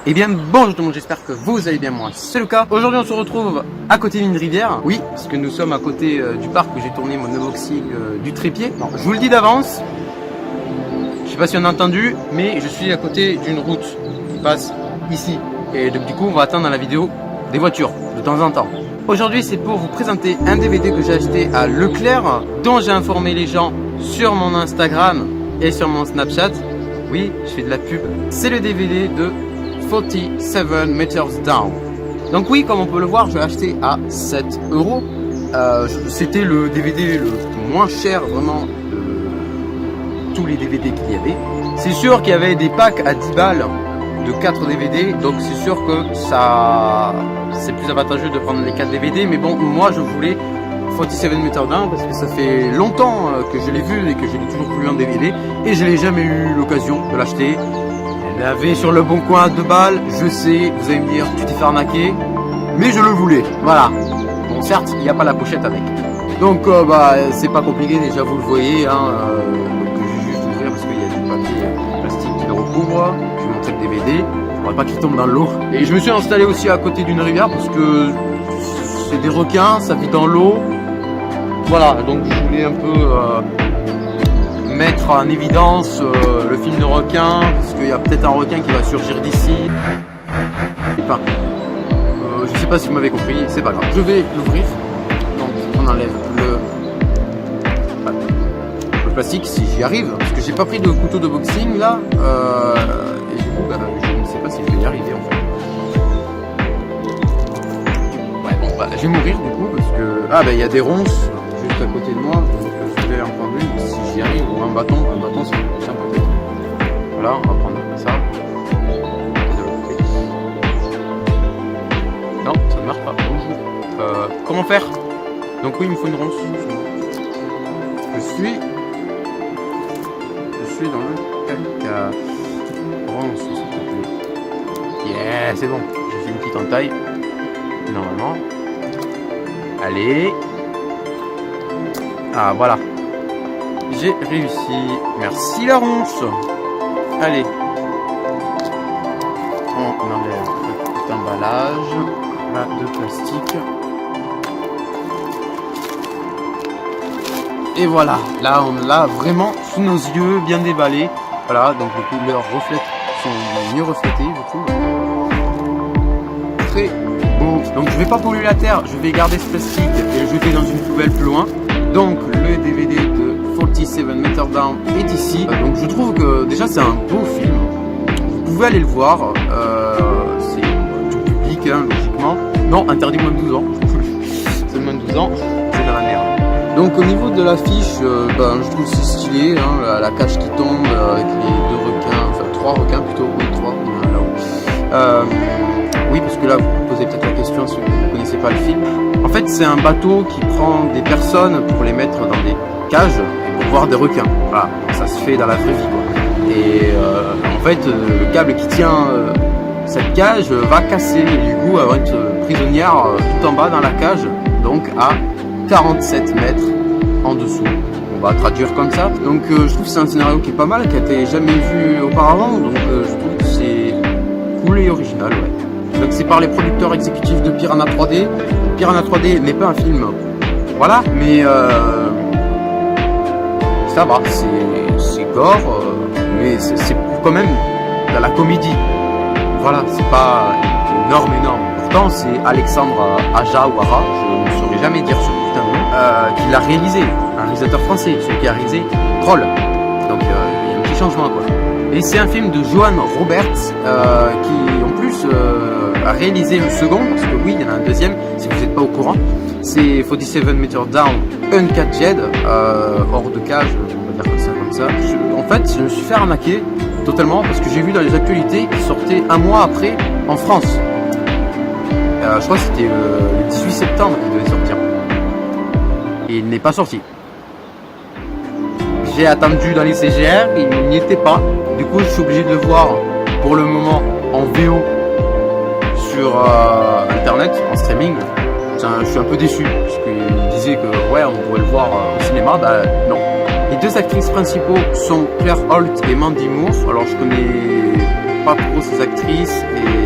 Eh bien bonjour tout le monde, j'espère que vous allez bien, moi c'est le cas. Aujourd'hui on se retrouve à côté d'une rivière. Oui, parce que nous sommes à côté du parc où j'ai tourné mon unboxing du trépied. Non, je vous le dis d'avance, je sais pas si on a entendu, mais je suis à côté d'une route qui passe ici. Et donc du coup on va attendre dans la vidéo des voitures de temps en temps. Aujourd'hui c'est pour vous présenter un DVD que j'ai acheté à Leclerc, dont j'ai informé les gens sur mon Instagram et sur mon Snapchat. Oui, je fais de la pub. C'est le DVD de 47 Meters Down. Donc oui, comme on peut le voir, je l'ai acheté à 7 €. C'était le DVD le moins cher vraiment de tous les DVD qu'il y avait. C'est sûr qu'il y avait des packs à 10 balles de 4 DVD, donc c'est sûr que ça c'est plus avantageux de prendre les 4 DVD, mais bon, moi je voulais 47 Meters Down parce que ça fait longtemps que je l'ai vu et que je l'ai toujours voulu en DVD et je n'ai jamais eu l'occasion de l'acheter. Elle avait sur le bon coin à 2 balles, je sais, vous allez me dire tu t'es fait arnaquer, mais je le voulais, voilà. Bon certes, il n'y a pas la pochette avec. Donc c'est pas compliqué, déjà vous le voyez, hein, donc je vais juste ouvrir parce qu'il y a du papier plastique qui le recouvre. Je vais montrer le DVD, il ne faudrait pas qu'il tombe dans l'eau. Et je me suis installé aussi à côté d'une rivière parce que c'est des requins, ça vit dans l'eau. Voilà, donc je voulais un peu mettre en évidence le film de requin, parce qu'il y a peut-être un requin qui va surgir d'ici. Enfin, je sais pas si vous m'avez compris, c'est pas grave. Je vais l'ouvrir. Donc on enlève le plastique si j'y arrive, parce que j'ai pas pris de couteau de boxing là. Et du coup, je ne sais pas si je vais y arriver en fait. Ouais, bon, je vais mourir du coup, parce que il y a des ronces juste à côté de moi, donc je vais en prendre une si j'y arrive, ou un bâton c'est plus simple peut-être. Voilà, on va prendre ça. Non, ça ne marche pas. Bonjour. Comment faire? Donc oui, il me faut une ronce. Je suis dans le caca. Ronce, s'il te plaît. Yeah, c'est bon. J'ai fait une petite entaille. Normalement. Allez. Ah voilà, j'ai réussi. Merci la ronce. Allez, on enlève le petit emballage là, de plastique. Et voilà, là on l'a vraiment sous nos yeux, bien déballé. Voilà, donc du coup leurs reflets sont mieux reflétés du coup. Très beau. Donc je vais pas polluer la terre, je vais garder ce plastique et le jeter dans une poubelle plus loin. Donc le DVD de 47 Meters Down est ici. Donc je trouve que déjà c'est un beau film. Vous pouvez aller le voir. C'est tout public hein, logiquement. Non, interdit moins de 12 ans. C'est moins de 12 ans, c'est dans la merde. Donc au niveau de l'affiche, je trouve c'est stylé. Hein, la cage qui tombe avec les 2 requins, enfin 3 requins plutôt. Oui, 3 là-haut. Oui, parce que là vous posez peut-être la question si vous ne connaissez pas le film. En fait, c'est un bateau qui prend des personnes pour les mettre dans des cages pour voir des requins. Voilà, ça se fait dans la vraie vie, quoi. Et en fait, le câble qui tient cette cage va casser et du coup, elle va être prisonnière tout en bas dans la cage, donc à 47 mètres en dessous. On va traduire comme ça. Donc, je trouve que c'est un scénario qui est pas mal, qui a été jamais vu auparavant. Donc, je trouve que c'est cool et original, ouais. Donc, c'est par les producteurs exécutifs de Piranha 3D. Piranha 3D n'est pas un film, voilà, mais ça va, c'est gore, mais c'est quand même de la comédie. Voilà, c'est pas énorme. Pourtant, c'est Alexandre Aja ou Ara, je ne saurais jamais dire ce putain de nom, qui l'a réalisé, un réalisateur français, celui qui a réalisé Troll. Donc, il y a un petit changement, quoi. Et c'est un film de Johan Roberts, qui en plus a réalisé le second, parce que oui, il y en a un deuxième, si vous n'êtes pas au courant. C'est 47 Meters Down Uncaged, hors de cage, on va dire comme ça. En fait, je me suis fait arnaquer totalement parce que j'ai vu dans les actualités qu'il sortait un mois après en France. Je crois que c'était le 18 septembre qu'il devait sortir. Et il n'est pas sorti. J'ai attendu dans les CGR, il n'y était pas. Du coup, je suis obligé de le voir pour le moment en VO sur internet, en streaming. Je suis un peu déçu parce qu'il disait que ouais, on pourrait le voir au cinéma. Non. Les deux actrices principaux sont Claire Holt et Mandy Moore. Alors je connais pas trop ces actrices et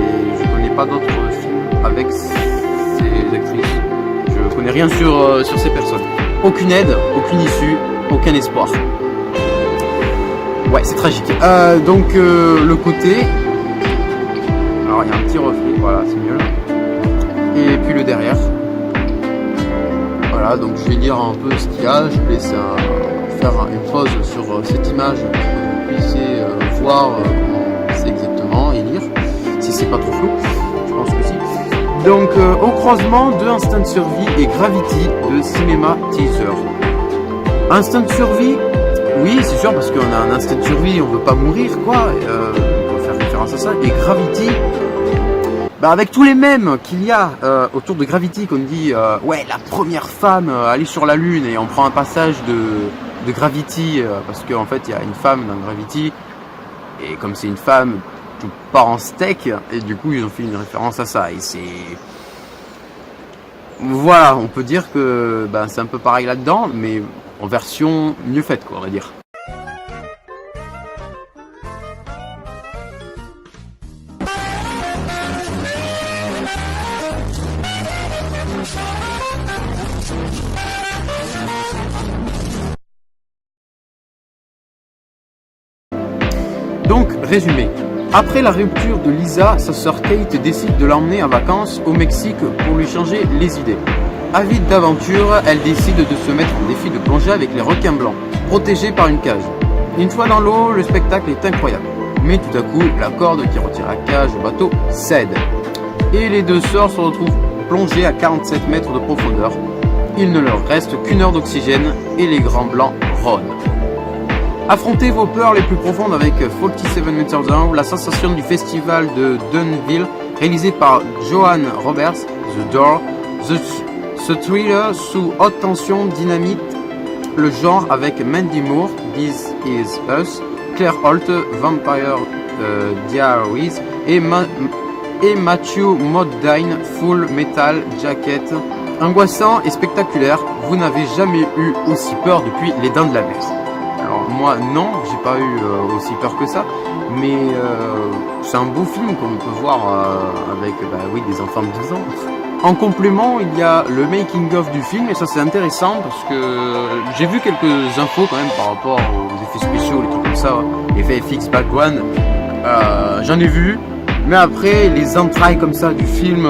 pas d'autres films avec ces actrices. Je connais rien sur ces personnes. Aucune aide, aucune issue, aucun espoir. Ouais, c'est tragique. Donc le côté, alors il y a un petit reflet, voilà, c'est mieux là. Et puis le derrière. Voilà, donc je vais lire un peu ce qu'il y a. Je vais laisser faire une pause sur cette image pour que vous puissiez voir comment c'est exactement et lire, si c'est pas trop flou. Je pense que si. Donc au croisement de Instinct de survie et Gravity de Cinema Teaser. Instinct de survie, oui c'est sûr parce qu'on a un instinct de survie, on veut pas mourir quoi, on peut faire référence à ça. Et Gravity, bah avec tous les mèmes qu'il y a autour de Gravity, qu'on dit ouais la première femme aller sur la lune, et on prend un passage de Gravity parce qu'en fait il y a une femme dans Gravity, et comme c'est une femme, tout part en steak, et du coup ils ont fait une référence à ça, et c'est... Voilà, on peut dire que bah, c'est un peu pareil là-dedans, mais en version mieux faite quoi, on va dire. Donc, résumé. Après la rupture de Lisa, sa sœur Kate décide de l'emmener en vacances au Mexique pour lui changer les idées. Avide d'aventure, elle décide de se mettre en défi de plonger avec les requins blancs, protégés par une cage. Une fois dans l'eau, le spectacle est incroyable. Mais tout à coup, la corde qui retient la cage au bateau cède. Et les deux sœurs se retrouvent plongées à 47 mètres de profondeur. Il ne leur reste qu'une heure d'oxygène et les grands blancs rôdent. Affrontez vos peurs les plus profondes avec 47 Meters Down, la sensation du festival de Dunville, réalisé par Johan Roberts, The Door, ce thriller sous haute tension dynamite le genre avec Mandy Moore, This Is Us, Claire Holt, Vampire Diaries et Matthew Modine, Full Metal Jacket. Angoissant et spectaculaire, vous n'avez jamais eu aussi peur depuis Les Dents de la Mer. Alors moi non, j'ai pas eu aussi peur que ça, mais c'est un beau film qu'on peut voir avec des enfants de 12 ans. En complément, il y a le making of du film, et ça c'est intéressant parce que j'ai vu quelques infos quand même par rapport aux effets spéciaux, les trucs comme ça, les VFX background, j'en ai vu, mais après les entrailles comme ça du film,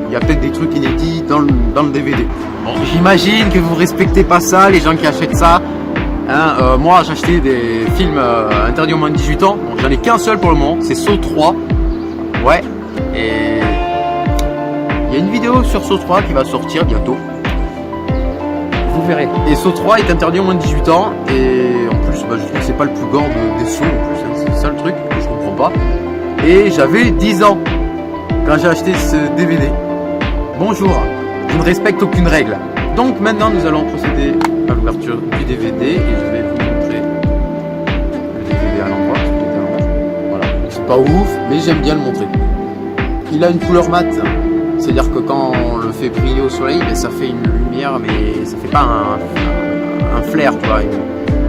il y a peut-être des trucs inédits dans le DVD. Bon, j'imagine que vous respectez pas ça, les gens qui achètent ça. Moi j'ai acheté des films interdits aux moins de 18 ans, bon, j'en ai qu'un seul pour le moment, c'est Saw 3, ouais, et il y a une vidéo sur Saw 3 qui va sortir bientôt, vous verrez. Et Saw 3 est interdit aux moins de 18 ans, et en plus je trouve que c'est pas le plus gore des Saw en plus, hein, c'est ça le truc que je comprends pas. Et j'avais 10 ans quand j'ai acheté ce DVD. Bonjour, je ne respecte aucune règle. Donc maintenant nous allons procéder à l'ouverture du DVD et je vais vous montrer le DVD à l'endroit. Voilà, c'est pas ouf, mais j'aime bien le montrer. Il a une couleur mate, c'est-à-dire que quand on le fait briller au soleil, ça fait une lumière, mais ça fait pas un flair, tu vois.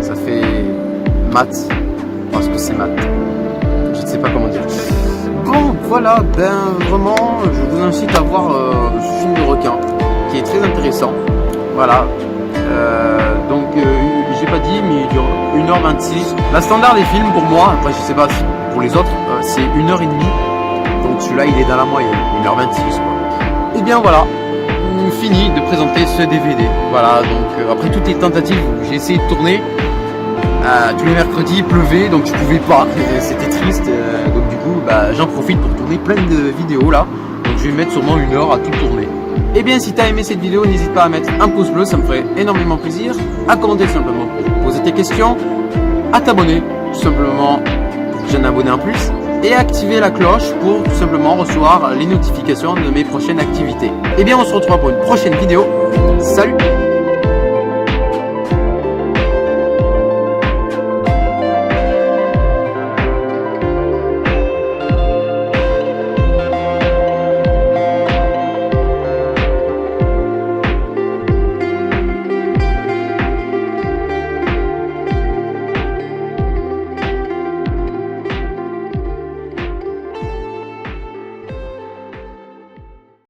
Ça fait mat, parce que c'est mat. Je ne sais pas comment dire. Bon, voilà, vraiment, je vous incite à voir ce film de requin, qui est très intéressant. Voilà. Donc j'ai pas dit, mais il dure 1h26. La standard des films pour moi, après je sais pas si pour les autres, c'est 1h30. Donc celui-là il est dans la moyenne, 1h26 quoi. Et bien voilà, fini de présenter ce DVD. Voilà, donc après toutes les tentatives, j'ai essayé de tourner. Tous les mercredis il pleuvait, donc je pouvais pas, c'était triste. Donc du coup j'en profite pour tourner plein de vidéos là. Donc je vais mettre sûrement 1 heure à tout tourner. Et bien si tu as aimé cette vidéo, n'hésite pas à mettre un pouce bleu, ça me ferait énormément plaisir. À commenter simplement pour poser tes questions, à t'abonner tout simplement pour que j'en abonne en plus, et activer la cloche pour tout simplement recevoir les notifications de mes prochaines activités. Et bien on se retrouve pour une prochaine vidéo. Salut!